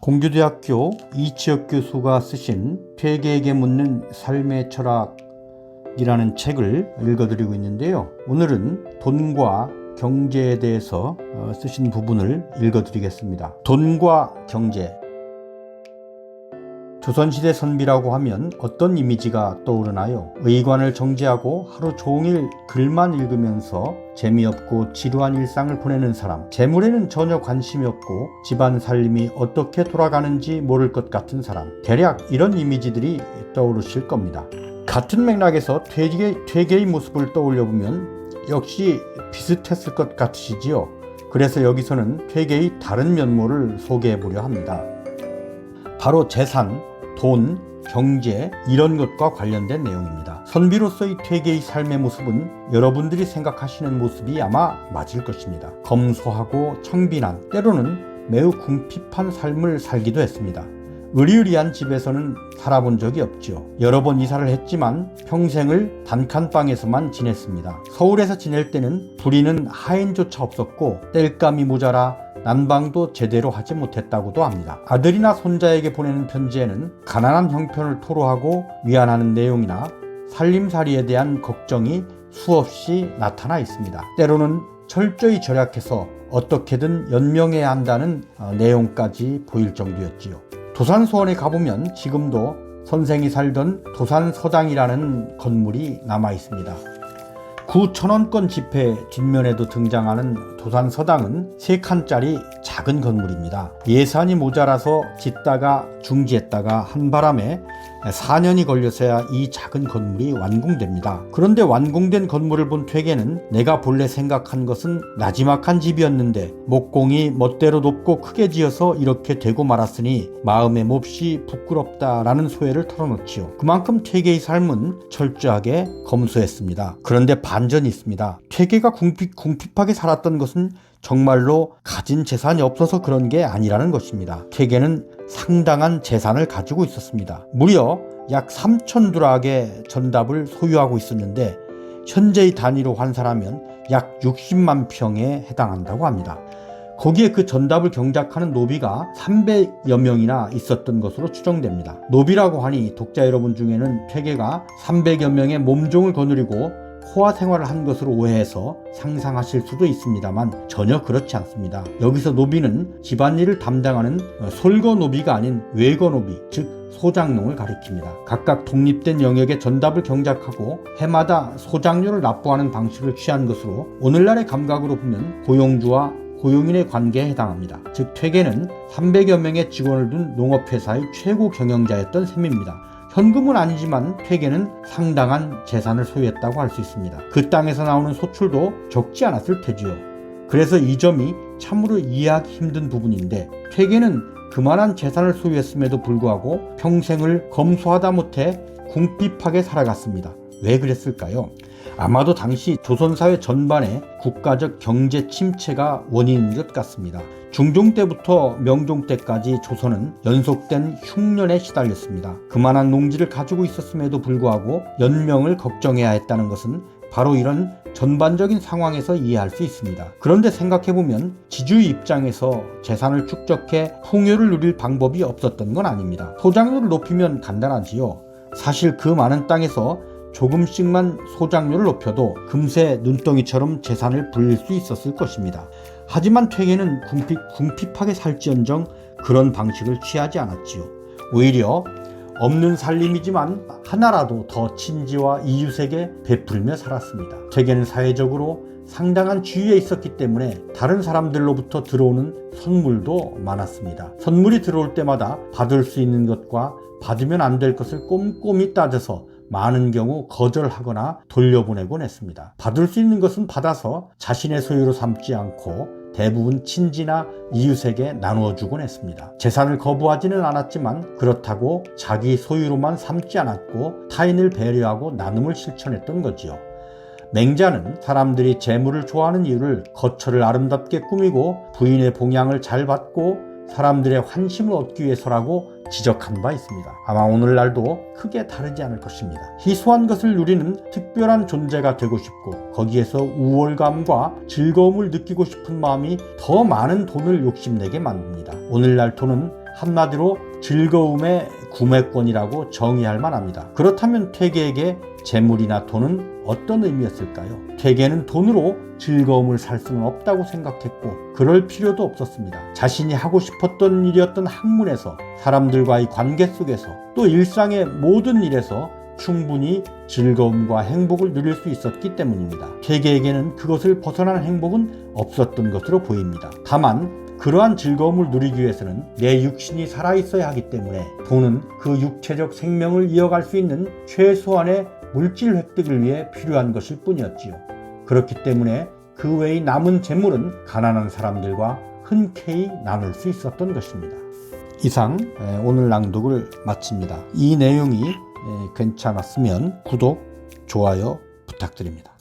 공주대학교 이치혁 교수가 쓰신 퇴계에게 묻는 삶의 철학이라는 책을 읽어드리고 있는데요. 오늘은 돈과 경제에 대해서 쓰신 부분을 읽어드리겠습니다. 돈과 경제. 조선시대 선비라고 하면 어떤 이미지가 떠오르나요? 의관을 정지하고 하루 종일 글만 읽으면서 재미없고 지루한 일상을 보내는 사람, 재물에는 전혀 관심이 없고 집안 살림이 어떻게 돌아가는지 모를 것 같은 사람, 대략 이런 이미지들이 떠오르실 겁니다. 같은 맥락에서 퇴계의 모습을 떠올려보면 역시 비슷했을 것 같으시지요? 그래서 여기서는 퇴계의 다른 면모를 소개해보려 합니다. 바로 재산, 돈, 경제 이런 것과 관련된 내용입니다. 선비로서의 퇴계의 삶의 모습은 여러분들이 생각하시는 모습이 아마 맞을 것입니다. 검소하고 청빈한, 때로는 매우 궁핍한 삶을 살기도 했습니다. 의리의리한 집에서는 살아본 적이 없죠. 여러 번 이사를 했지만 평생을 단칸방에서만 지냈습니다. 서울에서 지낼 때는 부리는 하인조차 없었고 땔감이 모자라 난방도 제대로 하지 못했다고도 합니다. 아들이나 손자에게 보내는 편지에는 가난한 형편을 토로하고 위안하는 내용이나 살림살이에 대한 걱정이 수없이 나타나 있습니다. 때로는 철저히 절약해서 어떻게든 연명해야 한다는 내용까지 보일 정도였지요. 도산소원에 가보면 지금도 선생이 살던 도산서당이라는 건물이 남아 있습니다. 9,000원권 지폐 뒷면에도 등장하는 도산서당은 3칸짜리 작은 건물입니다. 예산이 모자라서 짓다가 중지했다가 한바람에 4년이 걸려서야 이 작은 건물이 완공됩니다. 그런데 완공된 건물을 본 퇴계는 내가 본래 생각한 것은 나지막한 집이었는데 목공이 멋대로 높고 크게 지어서 이렇게 되고 말았으니 마음에 몹시 부끄럽다라는 소회를 털어놓지요. 그만큼 퇴계의 삶은 철저하게 검소했습니다. 그런데 반전이 있습니다. 퇴계가 궁핍하게 살았던 것은 정말로 가진 재산이 없어서 그런 게 아니라는 것입니다. 퇴계는 상당한 재산을 가지고 있었습니다. 무려 약 3,000두락의 전답을 소유하고 있었는데 현재의 단위로 환산하면 약 60만 평에 해당한다고 합니다. 거기에 그 전답을 경작하는 노비가 300여 명이나 있었던 것으로 추정됩니다. 노비라고 하니 독자 여러분 중에는 퇴계가 300여 명의 몸종을 거느리고 호화 생활을 한 것으로 오해해서 상상하실 수도 있습니다만 전혀 그렇지 않습니다. 여기서 노비는 집안일을 담당하는 솔거 노비가 아닌 외거 노비, 즉 소장농을 가리킵니다. 각각 독립된 영역의 전답을 경작하고 해마다 소장료를 납부하는 방식을 취한 것으로 오늘날의 감각으로 보면 고용주와 고용인의 관계에 해당합니다. 즉 퇴계는 300여 명의 직원을 둔 농업회사의 최고 경영자였던 셈입니다. 현금은 아니지만 퇴계는 상당한 재산을 소유했다고 할 수 있습니다. 그 땅에서 나오는 소출도 적지 않았을 테지요. 그래서 이 점이 참으로 이해하기 힘든 부분인데 퇴계는 그만한 재산을 소유했음에도 불구하고 평생을 검소하다 못해 궁핍하게 살아갔습니다. 왜 그랬을까요? 아마도 당시 조선사회 전반의 국가적 경제 침체가 원인인 것 같습니다. 중종 때부터 명종 때까지 조선은 연속된 흉년에 시달렸습니다. 그만한 농지를 가지고 있었음에도 불구하고 연명을 걱정해야 했다는 것은 바로 이런 전반적인 상황에서 이해할 수 있습니다. 그런데 생각해보면 지주의 입장에서 재산을 축적해 풍요를 누릴 방법이 없었던 건 아닙니다. 소장료를 높이면 간단하지요. 사실 그 많은 땅에서 조금씩만 소장료를 높여도 금세 눈덩이처럼 재산을 불릴 수 있었을 것입니다. 하지만 퇴계는 궁핍하게 살지언정 그런 방식을 취하지 않았지요. 오히려 없는 살림이지만 하나라도 더 친지와 이웃에게 베풀며 살았습니다. 퇴계는 사회적으로 상당한 지위에 있었기 때문에 다른 사람들로부터 들어오는 선물도 많았습니다. 선물이 들어올 때마다 받을 수 있는 것과 받으면 안 될 것을 꼼꼼히 따져서 많은 경우 거절하거나 돌려보내곤 했습니다. 받을 수 있는 것은 받아서 자신의 소유로 삼지 않고 대부분 친지나 이웃에게 나누어 주곤 했습니다. 재산을 거부하지는 않았지만 그렇다고 자기 소유로만 삼지 않았고 타인을 배려하고 나눔을 실천했던 거지요. 맹자는 사람들이 재물을 좋아하는 이유를 거처를 아름답게 꾸미고 부인의 봉양을 잘 받고 사람들의 환심을 얻기 위해서라고 지적한 바 있습니다. 아마 오늘날도 크게 다르지 않을 것입니다. 희소한 것을 누리는 특별한 존재가 되고 싶고 거기에서 우월감과 즐거움을 느끼고 싶은 마음이 더 많은 돈을 욕심내게 만듭니다. 오늘날 돈은 한마디로 즐거움의 구매권이라고 정의할 만합니다. 그렇다면 퇴계에게 재물이나 돈은 어떤 의미였을까요? 퇴계는 돈으로 즐거움을 살 수는 없다고 생각했고 그럴 필요도 없었습니다. 자신이 하고 싶었던 일이었던 학문에서, 사람들과의 관계 속에서, 또 일상의 모든 일에서 충분히 즐거움과 행복을 누릴 수 있었기 때문입니다. 퇴계에게는 그것을 벗어나는 행복은 없었던 것으로 보입니다. 다만 그러한 즐거움을 누리기 위해서는 내 육신이 살아있어야 하기 때문에 돈은 그 육체적 생명을 이어갈 수 있는 최소한의 물질 획득을 위해 필요한 것일 뿐이었지요. 그렇기 때문에 그 외의 남은 재물은 가난한 사람들과 흔쾌히 나눌 수 있었던 것입니다. 이상 오늘 낭독을 마칩니다. 이 내용이 괜찮았으면 구독, 좋아요 부탁드립니다.